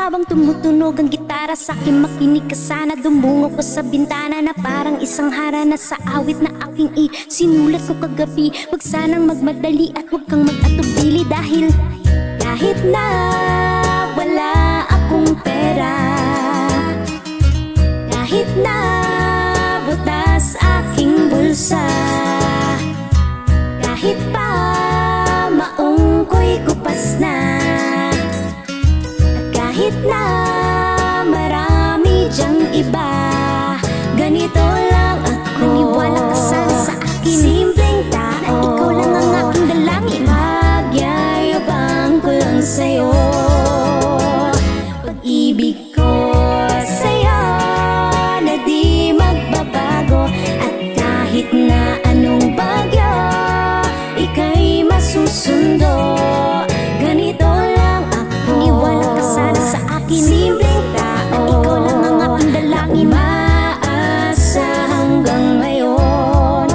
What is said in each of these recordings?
Habang tumutunog ang gitara sa'kin, makinig ka sana. Dumungo ko sa bintana na parang isang harana sa awit na aking sinulat ko kagabi. Huwag sanang magmadali at huwag kang mag-atubili, dahil kahit na wala akong pera, kahit na butas aking bulsa, kahit pa maong ko'y kupas na, at kahit na marami dyang iba, ganito lang ako. Naniwala ka sana sa akin, simpleng tao, at ikaw lang ang aking dalangin. Magyayabang ko lang sa'yo, pag-ibig ko sa'yo na di magbabago. At kahit na anong bagyo, ika'y masusundo. Ganito lang ako. Naniwala ka sana sa akin, simpleng tao, at ikaw lang ang aking dalangin. Maasa hanggang ngayon.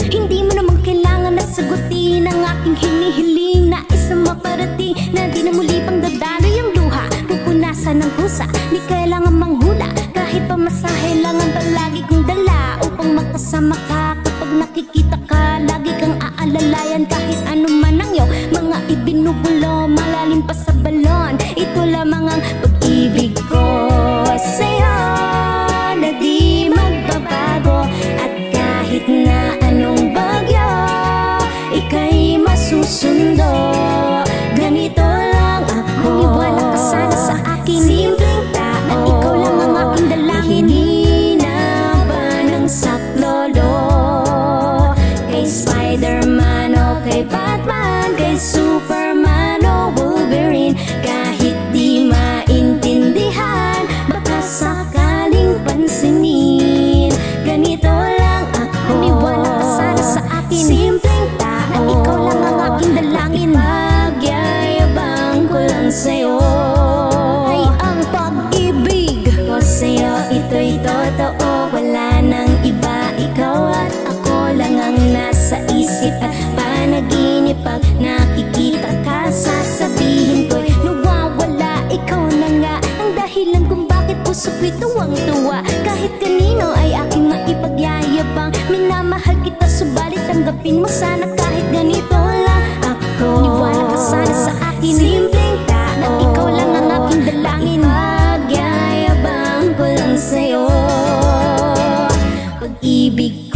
Hindi mo naman kailangan na sagutin ang aking hinihiling. Nais na maparating na di na muli pang dadaloy ang luha, pupunasan ng pusa, di kailangan manghula. Kahit pamasahe lang ang palagi kong dala, upang makasama ka kapag nakikita ka. Lagi kang aalalayan kahit ano man ang iyong mga ibinubulo, malalim pa sa balon. Ito lamang ang pag-ibig ko sa'yo na di magbabago. At kahit na anong bagyo, ika'y masusundo. Ganito lang ako. Naniwala ka sana sa akin, simpleng tao, at ikaw lang ang aking dalangin. Hihina ba ng saklolo kay Spider-Man o kay Batman, kay Superman o Wolverine? Kahit di maintindihan, baka sakaling pansinin. Ganito lang ako. Naniwala ka sana sa akin, simpleng tao, at ikaw lang ang aking dalangin. Magyayabang ko lang sa'yo, ay ang pag-ibig ko sa'yo, ito'y totoo. Wala nang iba, ikaw at ako lang ang nasa isip at panaginip. Pag nakikita ka, sasabihin ko'y nawawala. Ikaw na nga ang dahilan kung bakit puso ko'y tuwang-tuwa. Kahit kanino ay aking maipagyayabang, minamahal kita subalit tanggapin mo sana kahit ganito lang ako. Niwala ka sana sa akin, simpleng tao, at ikaw lang ang aking dalangin. Magyayabang ko lang sa'yo, pag-ibig